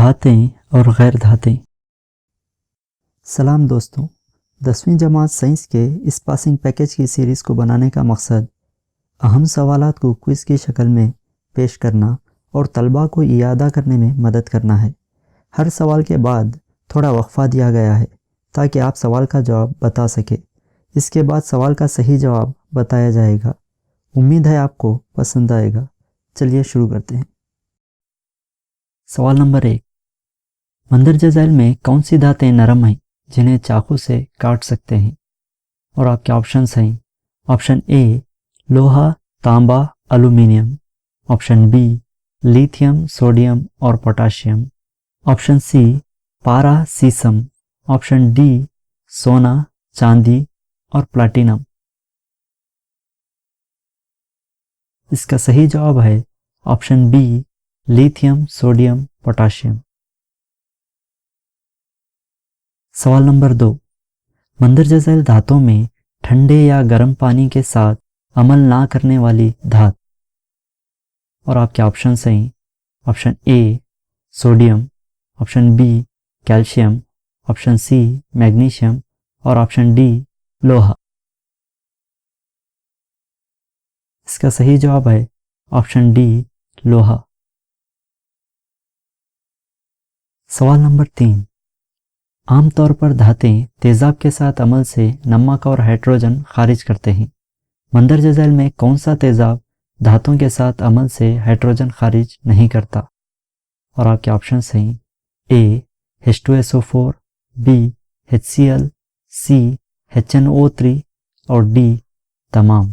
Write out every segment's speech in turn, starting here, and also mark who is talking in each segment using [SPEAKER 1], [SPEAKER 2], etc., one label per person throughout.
[SPEAKER 1] دھاتیں اور غیر دھاتیں۔ سلام دوستوں، 10ویں جماعت سائنس کے اس پاسنگ پیکج کی سیریز کو بنانے کا مقصد اہم سوالات کو کوئز کی شکل میں پیش کرنا اور طلباء کو اعادہ کرنے میں مدد کرنا ہے۔ ہر سوال کے بعد تھوڑا وقفہ دیا گیا ہے تاکہ آپ سوال کا جواب بتا سکیں۔ اس کے بعد سوال کا صحیح جواب بتایا جائے گا۔ امید ہے آپ کو پسند آئے گا۔ چلیے شروع کرتے ہیں۔ سوال نمبر 1، مندرجہ ذیل میں کون سی دھاتیں نرم ہیں جنہیں چاقو سے کاٹ سکتے ہیں؟ اور آپ کے آپشنس ہیں: آپشن اے لوہا، تانبا، aluminium, option B lithium, sodium اور پوٹاشیم، آپشن سی پارا، سیسم، آپشن ڈی سونا، چاندی اور پلاٹینم۔ اس کا صحیح جواب ہے option B lithium, sodium, potassium. سوال نمبر 2، مندرجہ ذیل دھاتوں میں ٹھنڈے یا گرم پانی کے ساتھ عمل نہ کرنے والی دھات۔ اور آپ کے آپشنس ہیں: option A sodium, option B calcium, option C magnesium اور آپشن ڈی لوہا۔ اس کا صحیح جواب ہے آپشن ڈی لوہا۔ سوال نمبر 3، عام طور پر دھاتیں تیزاب کے ساتھ عمل سے نمک اور ہائیڈروجن خارج کرتے ہیں۔ مندرجہ ذیل میں کون سا تیزاب دھاتوں کے ساتھ عمل سے ہائیڈروجن خارج نہیں کرتا؟ اور آپ کے آپشنس ہیں: اے H2SO4، be HCl، C HNO3 اور ڈی تمام۔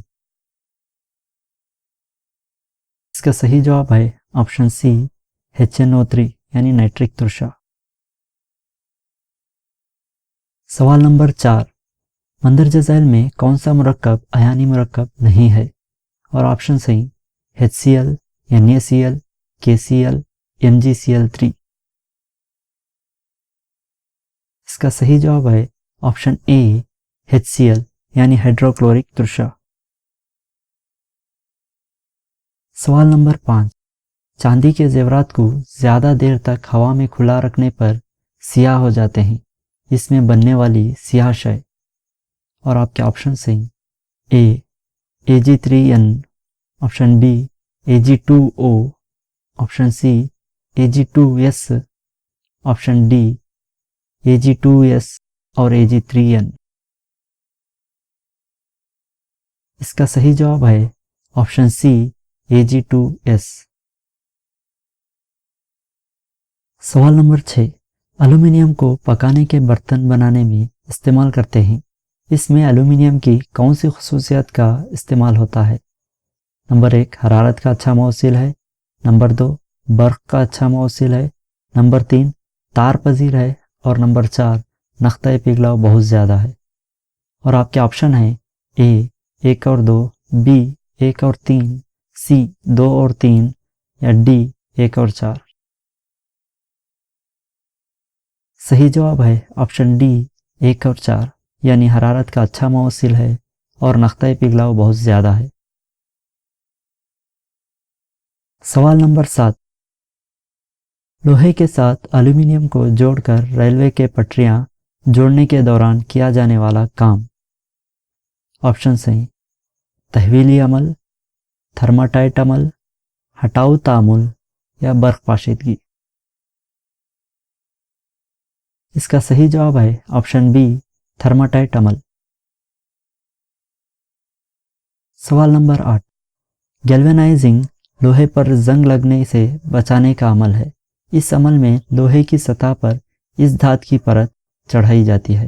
[SPEAKER 1] اس کا صحیح جواب ہے آپشن سی HNO3 یعنی نائٹرک ترشا۔ سوال نمبر 4، مندرجہ ذیل میں کون سا مرکب ایانی مرکب نہیں ہے؟ اور آپشنس ہیں: HCl، NaCl، KCl، MgCl3۔ اس کا صحیح جواب ہے آپشن اے HCl یعنی ہائیڈروکلورک ترشا۔ سوال نمبر 5، چاندی کے زیورات کو زیادہ دیر تک ہوا میں کھلا رکھنے پر سیاہ ہو جاتے ہیں۔ اس میں بننے والی سیاہ شے۔ اور آپ کے آپشنس ہیں: A Ag3n، option B Ag2O، option C Ag2S، option D Ag2S اور Ag3n۔ اس کا صحیح جواب ہے آپشن سی Ag2S۔ سوال نمبر 6، الومینیم کو پکانے کے برتن بنانے میں استعمال کرتے ہیں۔ اس میں الومینیم کی کون سی خصوصیات کا استعمال ہوتا ہے؟ نمبر 1، حرارت کا اچھا موصل ہے، نمبر 2، برق کا اچھا موصل ہے، نمبر 3، تار پذیر ہے اور نمبر 4، نقطہ پگھلاؤ بہت زیادہ ہے۔ اور آپ کے آپشن ہیں: اے 1 اور 2، بی 1 اور 3، سی 2 اور 3 یا ڈی 1 اور 4۔ صحیح جواب ہے آپشن ڈی 1 اور 4 یعنی حرارت کا اچھا موصل ہے اور نقطہ پگھلاؤ بہت زیادہ ہے۔ سوال نمبر 7، لوہے کے ساتھ الومینیم کو جوڑ کر ریلوے کے پٹریاں جوڑنے کے دوران کیا جانے والا کام۔ آپشنس ہیں: تحویلی عمل، تھرماٹائٹ عمل، ہٹاؤ تعامل یا برق پاشیدگی۔ اس کا صحیح جواب ہے آپشن بی تھرماٹائٹ عمل۔ سوال نمبر 8، گیلوینائزنگ لوہے پر زنگ لگنے سے بچانے کا عمل ہے۔ اس عمل میں لوہے کی سطح پر اس دھات کی پرت چڑھائی جاتی ہے۔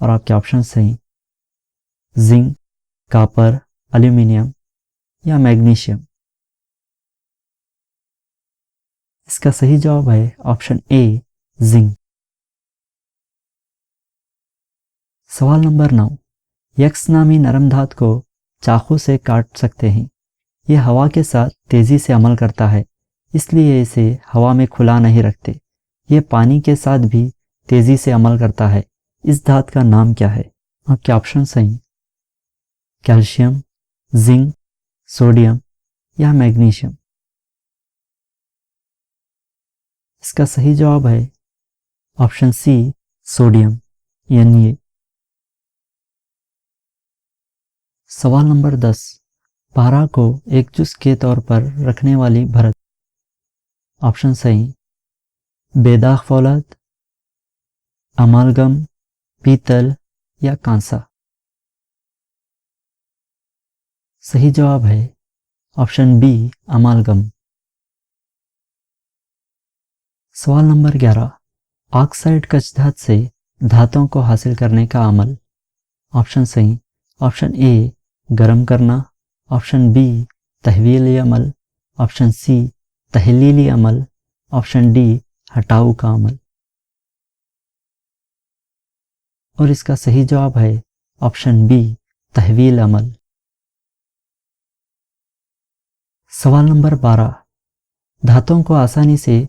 [SPEAKER 1] اور آپ کے آپشنس ہیں: زنک، کاپر، الومینیم یا میگنیشیم۔ اس کا صحیح جواب ہے آپشن اے زنک۔ سوال نمبر 9، یکس نامی نرم دھات کو چاقو سے کاٹ سکتے ہیں۔ یہ ہوا کے ساتھ تیزی سے عمل کرتا ہے، اس لیے اسے ہوا میں کھلا نہیں رکھتے۔ یہ پانی کے ساتھ بھی تیزی سے عمل کرتا ہے۔ اس دھات کا نام کیا ہے؟ آپ کے آپشنس ہیں: کیلشیم، زنک، سوڈیم یا میگنیشیم۔ اس کا صحیح جواب ہے آپشن سی سوڈیم Na۔ سوال نمبر 10، پارا کو ایک جز کے طور پر رکھنے والی بھرت۔ آپشن صحیح بے داغ فولاد، امالگم، پیتل یا کانسا۔ صحیح جواب ہے آپشن بی امالگم۔ سوال نمبر 11، آکسائڈ کچ دھات سے دھاتوں کو حاصل کرنے کا عمل۔ آپشن صحیح آپشن اے گرم کرنا، آپشن بی تحویلی عمل، آپشن سی تحلیلی عمل، آپشن ڈی ہٹاؤ کا عمل۔ اور اس کا صحیح جواب ہے آپشن بی تحویل عمل۔ سوال نمبر 12، دھاتوں کو آسانی سے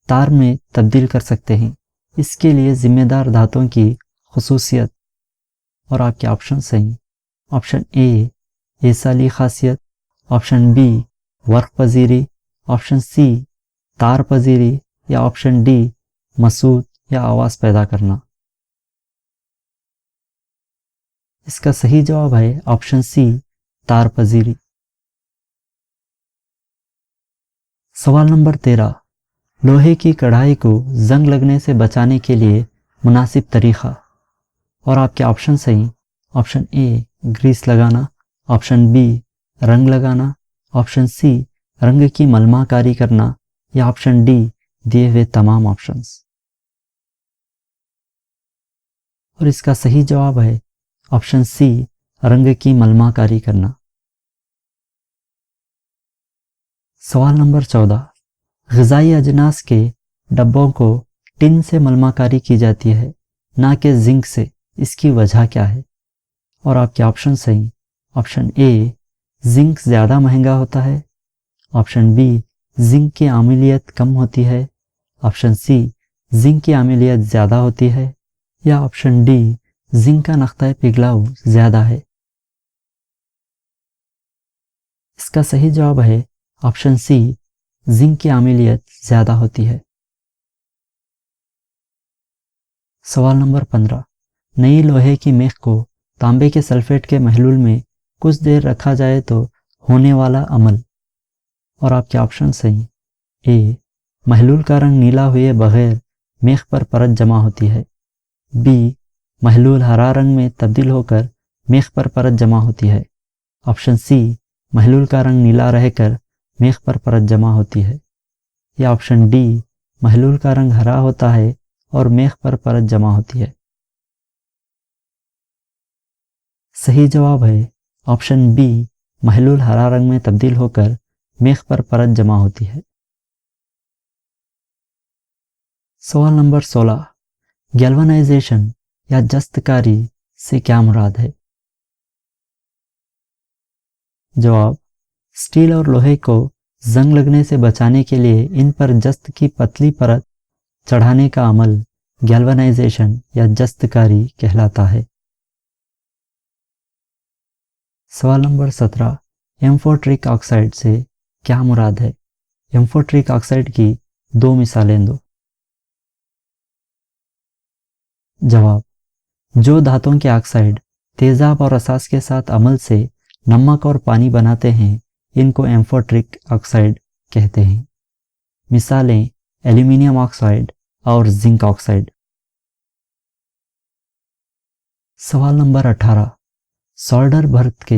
[SPEAKER 1] تار میں تبدیل کر سکتے ہیں، اس کے لیے ذمہ دار دھاتوں کی خصوصیت۔ اور آپ کے آپشن صحیح آپشن اے ایسالی خاصیت، آپشن بی ورق پذیری، آپشن سی تار پذیری یا آپشن ڈی مسوت یا آواز پیدا کرنا۔ اس کا صحیح جواب ہے آپشن سی تار پذیری۔ سوال نمبر 13، لوہے کی کڑھائی کو زنگ لگنے سے بچانے کے لیے مناسب طریقہ۔ اور آپ کے آپشن صحیح آپشن اے گریس لگانا، آپشن بی رنگ لگانا، آپشن سی رنگ کی ملمہ کاری کرنا یا آپشن ڈی دیے ہوئے تمام آپشنز۔ اور اس کا صحیح جواب ہے آپشن سی رنگ کی ملمہ کاری کرنا۔ سوال نمبر 14، غذائی اجناس کے ڈبوں کو ٹن سے ملمہ کاری کی جاتی ہے نہ کہ زنک سے، اس کی وجہ کیا ہے؟ اور آپ کے آپشن صحیح آپشن اے زنک زیادہ مہنگا ہوتا ہے، آپشن بی زنک کی عاملیت کم ہوتی ہے، آپشن سی زنک کی عاملیت زیادہ ہوتی ہے یا آپشن ڈی زنک کا نقطۂ پگھلاؤ زیادہ ہے۔ اس کا صحیح جواب ہے آپشن سی زنک کی عاملیت زیادہ ہوتی ہے۔ سوال نمبر 15، نئی لوہے کی میخ کو تانبے کے سلفیٹ کے محلول میں کچھ دیر رکھا جائے تو ہونے والا عمل۔ اور آپ کے آپشن صحیح اے محلول کا رنگ نیلا ہوئے بغیر میخ پر پرت جمع ہوتی ہے، بی محلول ہرا رنگ میں تبدیل ہو کر میخ پر پرت جمع ہوتی ہے، آپشن سی محلول کا رنگ نیلا رہ کر میخ پر پرت جمع ہوتی ہے یا آپشن ڈی محلول کا رنگ ہرا ہوتا ہے اور میخ پر پرت جمع ہوتی ہے۔ صحیح جواب ہے آپشن بی محلول ہرا رنگ میں تبدیل ہو کر میخ پر پرت جمع ہوتی ہے۔ سوال نمبر 16، گیلونائزیشن یا جست کاری سے کیا مراد ہے؟ جواب، سٹیل اور لوہے کو زنگ لگنے سے بچانے کے لیے ان پر جست کی پتلی پرت چڑھانے کا عمل گیلونائزیشن یا جست کاری کہلاتا ہے۔ سوال نمبر 17، ایمفوٹرک آکسائڈ سے کیا مراد ہے؟ ایمفوٹرک آکسائڈ کی 2 مثالیں دو۔ جواب، جو دھاتوں کے آکسائڈ تیزاب اور اساس کے ساتھ عمل سے نمک اور پانی بناتے ہیں ان کو ایمفوٹرک آکسائڈ کہتے ہیں۔ مثالیں ایلومینیم آکسائڈ اور زنک آکسائڈ۔ سوال نمبر 18، سولڈر بھرت کے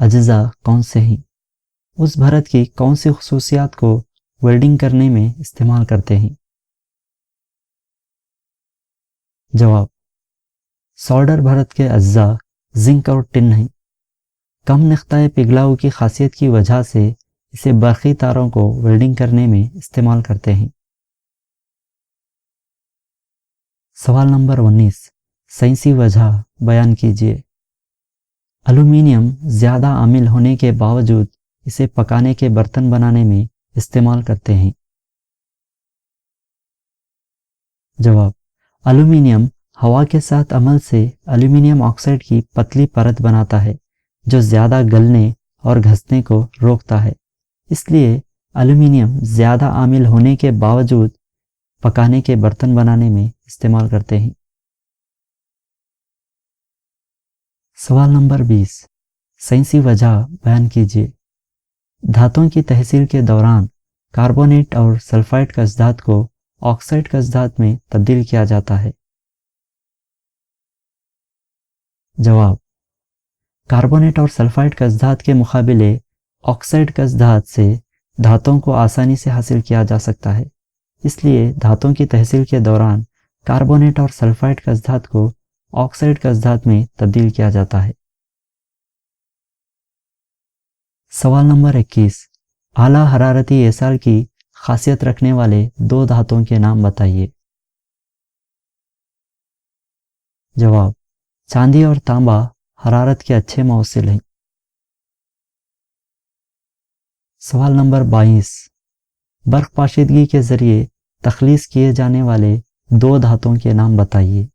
[SPEAKER 1] اجزاء کون سے ہیں؟ اس بھرت کی کون سی خصوصیات کو ویلڈنگ کرنے میں استعمال کرتے ہیں؟ جواب، سولڈر بھرت کے اجزاء زنک اور ٹن ہیں۔ کم نقطۂ پگھلاؤ کی خاصیت کی وجہ سے اسے برقی تاروں کو ویلڈنگ کرنے میں استعمال کرتے ہیں۔ سوال نمبر 19، سائنسی وجہ بیان کیجیے۔ الومینیم زیادہ عامل ہونے کے باوجود اسے پکانے کے برتن بنانے میں استعمال کرتے ہیں۔ جواب، الومینیم ہوا کے ساتھ عمل سے الومینیم آکسائڈ کی پتلی پرت بناتا ہے جو زیادہ گلنے اور گھسنے کو روکتا ہے، اس لیے الومینیم زیادہ عامل ہونے کے باوجود پکانے کے برتن بنانے میں استعمال کرتے ہیں۔ سوال نمبر 20، سائنسی وجہ بیان کیجیے۔ دھاتوں کی تحصیل کے دوران کاربونیٹ اور سلفائڈ کا اژدھات کو آکسائڈ کا اژدھات میں تبدیل کیا جاتا ہے۔ جواب، کاربونیٹ اور سلفائڈ کا اژدھات کے مقابلے آکسائڈ کا اژدھات سے دھاتوں کو آسانی سے حاصل کیا جا سکتا ہے، اس لیے دھاتوں کی تحصیل کے دوران کاربونیٹ اور سلفائڈ کا اژدھات کو آکسائڈ کا اژدھات میں تبدیل کیا جاتا ہے۔ سوال نمبر 21، اعلیٰ حرارتی ایصال کی خاصیت رکھنے والے 2 دھاتوں کے نام بتائیے۔ جواب، چاندی اور تانبا حرارت کے اچھے موصل ہیں۔ سوال نمبر 22، برق پاشیدگی کے ذریعے تخلیص کیے جانے والے 2 دھاتوں کے نام بتائیے۔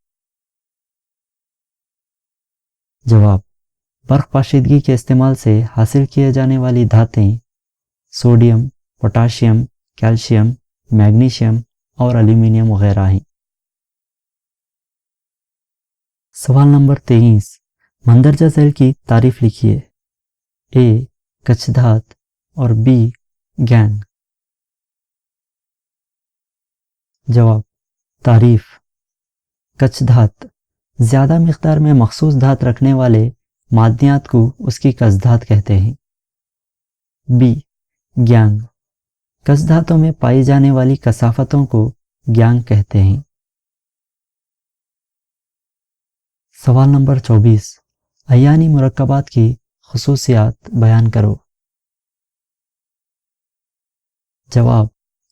[SPEAKER 1] جواب، برق پاشیدگی کے استعمال سے حاصل کیے جانے والی دھاتیں سوڈیم، پوٹاشیم، کیلشیم، میگنیشیم اور ایلومینیم وغیرہ ہیں۔ سوال نمبر 23، مندرجہ ذیل کی تعریف لکھیے۔ اے، کچھ دھات اور بی، گینگ۔ جواب، تعریف، کچھ دھات زیادہ مقدار میں مخصوص دھات رکھنے والے معدنیات کو اس کی کچھ دھات کہتے ہیں۔ بی، گیانگ، کچھ دھاتوں میں پائی جانے والی کثافتوں کو گیانگ کہتے ہیں۔ سوال نمبر 24، ایانی مرکبات کی خصوصیات بیان کرو۔ جواب،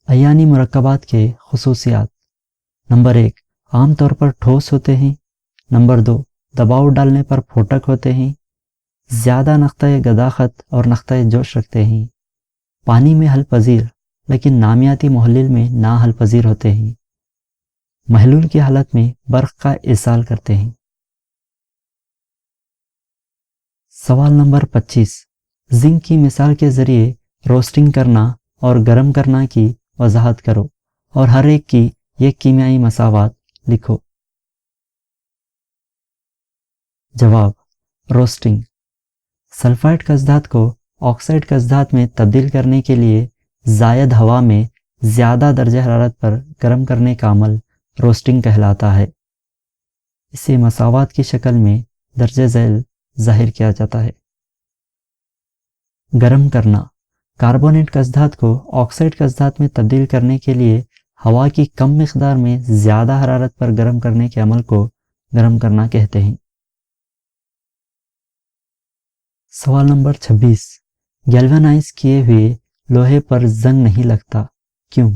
[SPEAKER 1] ایانی مرکبات کے خصوصیات: نمبر 1، عام طور پر ٹھوس ہوتے ہیں۔ نمبر 2، دباؤ ڈالنے پر پھوٹک ہوتے ہیں۔ زیادہ نقطۂ گداخت اور نقطۂ جوش رکھتے ہیں۔ پانی میں حل پذیر لیکن نامیاتی محلل میں نا حل پذیر ہوتے ہیں۔ محلول کی حالت میں برق کا ایصال کرتے ہیں۔ سوال نمبر 25، زنک کی مثال کے ذریعے روسٹنگ کرنا اور گرم کرنا کی وضاحت کرو اور ہر ایک کی ایک کیمیائی مساوات لکھو۔ جواب، روسٹنگ، سلفائڈ کا اژدھات کو آکسائڈ کا اژدھات میں تبدیل کرنے کے لیے زائد ہوا میں زیادہ درجہ حرارت پر گرم کرنے کا عمل روسٹنگ کہلاتا ہے۔ اسے مساوات کی شکل میں درجہ ذیل ظاہر کیا جاتا ہے۔ گرم کرنا، کاربونیٹ کا اژدھات کو آکسائڈ کا اژدھات میں تبدیل کرنے کے لیے ہوا کی کم مقدار میں زیادہ حرارت پر گرم کرنے کے عمل کو گرم کرنا کہتے ہیں۔ سوال نمبر 26، گیلوانائز کیے ہوئے لوہے پر زنگ نہیں لگتا، کیوں؟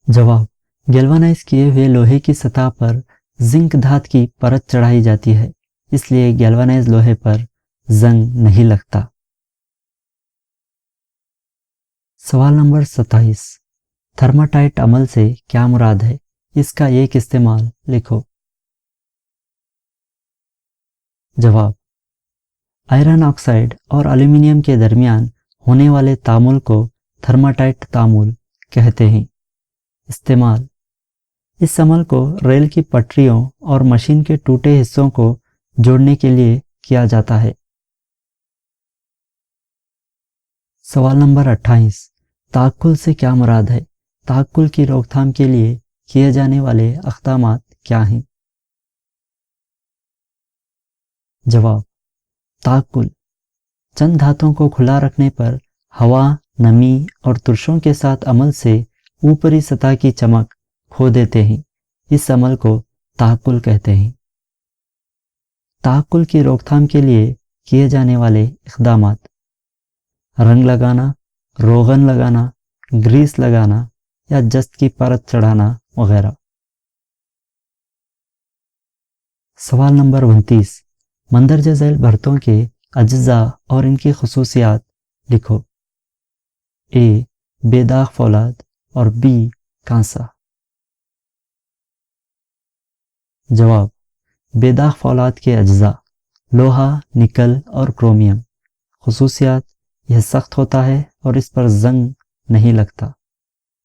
[SPEAKER 1] جواب، گیلوانائز کیے ہوئے لوہے کی سطح پر زنک دھات کی پرت چڑھائی جاتی ہے، اس لیے گیلوانائز لوہے پر زنگ نہیں لگتا۔ سوال نمبر 27، تھرماٹائٹ عمل سے کیا مراد ہے؟ اس کا ایک استعمال لکھو۔ جواب، آئرن آکسائڈ اور ایلومینیم کے درمیان ہونے والے تعامل کو تھرماٹائٹ تعامل کہتے ہیں۔ استعمال، اس عمل کو ریل کی پٹریوں اور مشین کے ٹوٹے حصوں کو جوڑنے کے لیے کیا جاتا ہے۔ سوال نمبر 28، تعقل سے کیا مراد ہے؟ تعقل کی روک تھام کے لیے کیے جانے والے اقدامات کیا ہیں؟ جواب، تعقل چند دھاتوں کو کھلا رکھنے پر ہوا، نمی اور ترشوں کے ساتھ عمل سے اوپری سطح کی چمک کھو دیتے ہیں، اس عمل کو تعقل کہتے ہیں۔ تعقل کی روک تھام کے لیے کیے جانے والے اقدامات: رنگ لگانا، روغن لگانا، گریس لگانا یا جست کی پرت چڑھانا وغیرہ۔ سوال نمبر 29، مندرجہ ذیل برتوں کے اجزاء اور ان کی خصوصیات لکھو۔ اے، بے داغ فولاد اور بی، کانسا۔ جواب، بے داغ فولاد کے اجزاء: لوہا، نکل اور کرومیم۔ خصوصیات: یہ سخت ہوتا ہے اور اس پر زنگ نہیں لگتا۔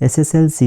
[SPEAKER 1] SSLC